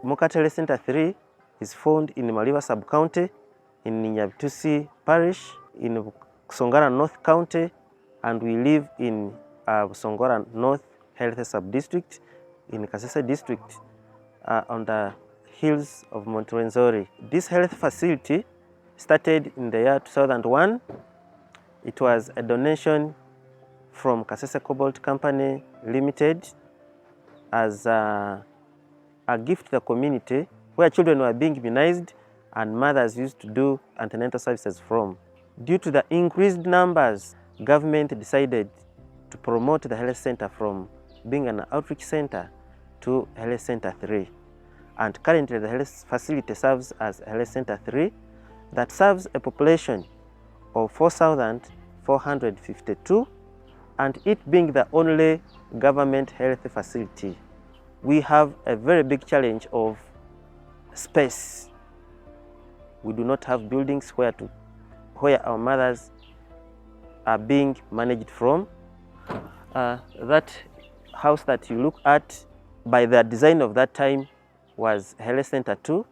Muklathi Health Centre III is found in Maliva Sub-County, in Nyabitusi Parish, in Songora North County, and we live in Songora North Health Sub-District in Kasese District on the hills of Mount Rwenzori. This health facility started in the year 2001. It was a donation from Kasese Cobalt Company Limited as a gift to the community, where children were being immunized and mothers used to do antenatal services from. Due to the increased numbers, government decided to promote the health center from being an outreach center to Health Center 3. And currently the health facility serves as Health Center 3 that serves a population of 4,452, and it being the only government health facility. We have a very big challenge of space. We do not have buildings where our mothers are being managed from. That house that you look at, by the design of that time, was Health Center 2,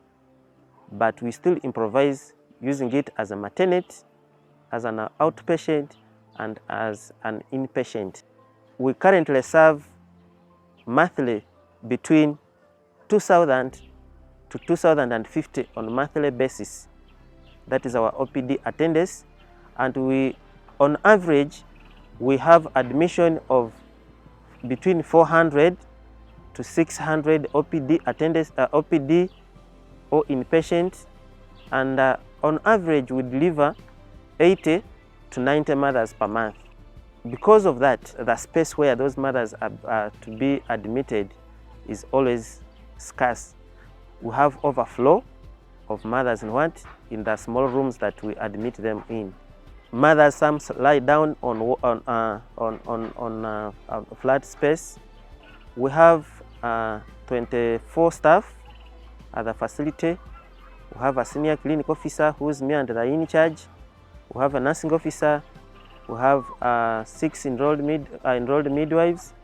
but we still improvise using it as a maternity, as an outpatient, and as an inpatient. We currently serve monthly between 2,000 to 2,050 on a monthly basis. That is our OPD attendance, and on average, we have admission of between 400 to 600 OPD attendance, OPD or inpatient, and on average we deliver 80 to 90 mothers per month. Because of that, the space where those mothers are to be admitted is always scarce. We have overflow of mothers in the small rooms that we admit them in. Mothers, some lie down on flat space. We have 24 staff at the facility. We have a senior clinic officer who's me and the in charge. We have a nursing officer. We have 6 enrolled midwives.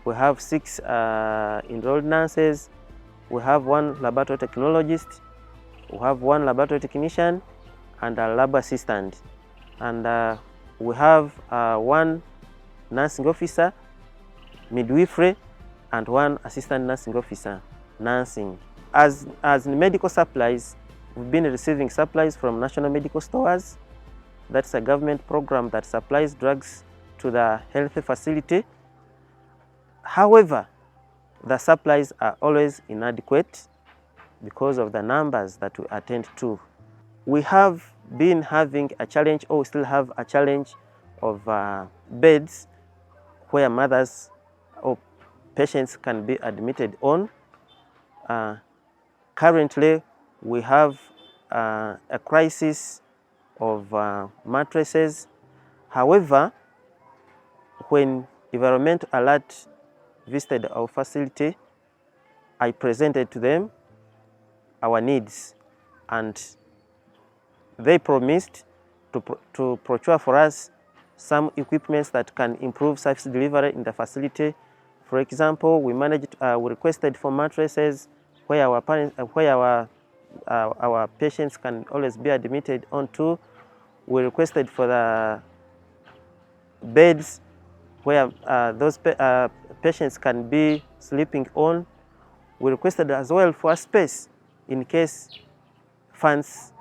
We have 6 enrolled nurses. We have 1 laboratory technologist. We have 1 laboratory technician and a lab assistant. And we have 1 nursing officer, midwifery, and 1 assistant nursing officer, nursing. As in medical supplies, we've been receiving supplies from National Medical Stores. That's a government program that supplies drugs to the health facility. However, the supplies are always inadequate because of the numbers that we attend to. We have been having a challenge, or we still have a challenge, of beds where mothers or patients can be admitted on. Currently, we have a crisis of mattresses. However, when Environmental Alert visited our facility, I presented to them our needs, and they promised to procure for us some equipments that can improve service delivery in the facility. For example, we requested for mattresses where our patients can always be admitted onto. We requested for the beds where those patients can be sleeping on. We requested as well for a space in case funds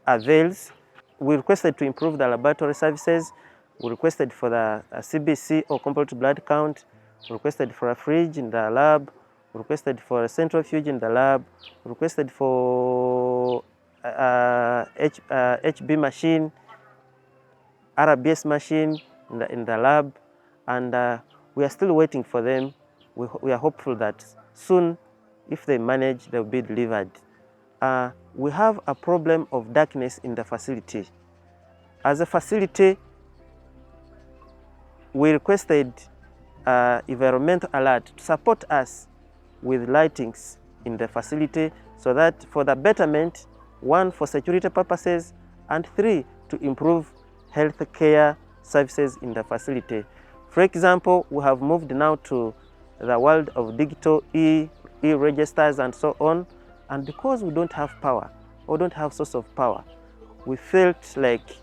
avails. We requested to improve the laboratory services. We requested for the CBC or comparative blood count. We requested for a fridge in the lab. We requested for a centrifuge in the lab. We requested for HB machine, RBS machine in the lab, and we are still waiting for them. We are hopeful that soon, if they manage, they'll be delivered. We have a problem of darkness in the facility. As a facility, we requested Environmental Alert to support us with lightings in the facility, so that for the betterment, 1, for security purposes, and 3, to improve health care services in the facility. For example, we have moved now to the world of digital e-registers and so on. And because we don't have power or don't have source of power, we felt like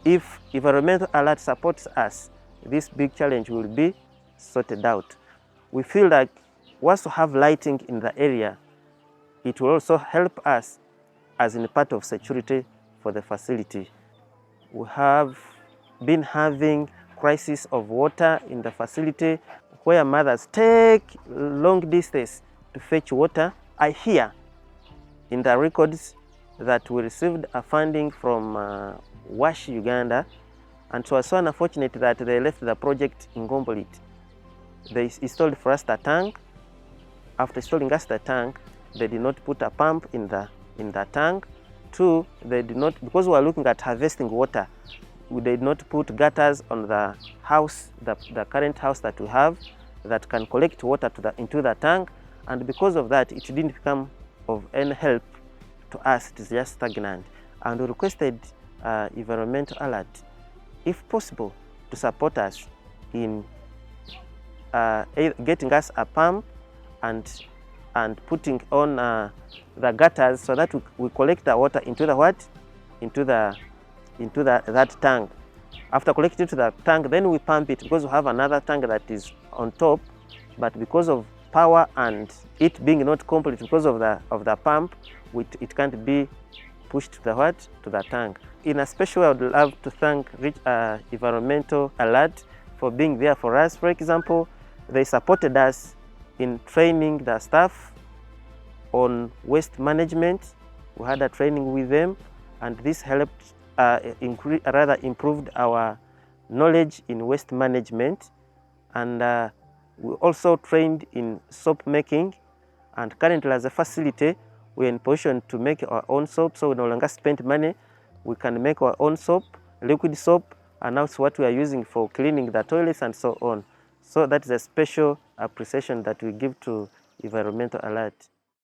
if environmental alert supports us, this big challenge will be sorted out. We feel like once we have lighting in the area, it will also help us as in part of security for the facility. We have been having crisis of water in the facility where mothers take long distance to fetch water. I hear in the records that we received a funding from WASH Uganda, and so I was so unfortunate that they left the project incomplete. They installed for us the tank. After installing us the tank, they did not put a pump in the tank. Two, they did not, because we were looking at harvesting water, we did not put gutters on the house, the current house that we have, that can collect water into the tank, and because of that, it didn't become of any help to us. It is just stagnant, and we requested environmental alert, if possible, to support us in getting us a pump and putting on the gutters so that we collect the water into the what? Into that tank. After collecting it to the tank, then we pump it, because we have another tank that is on top, but because of power and it being not complete because of the pump, it can't be pushed to the what? To the tank. In a special way, I would love to thank Environmental Alert for being there for us. For example, they supported us in training the staff on waste management. We had a training with them, and this helped improved our knowledge in waste management. And we also trained in soap making, and currently as a facility we're in position to make our own soap, so we no longer spend money. We can make our own soap, liquid soap, and that's what we are using for cleaning the toilets and so on. So that is a special appreciation that we give to Environmental Alert.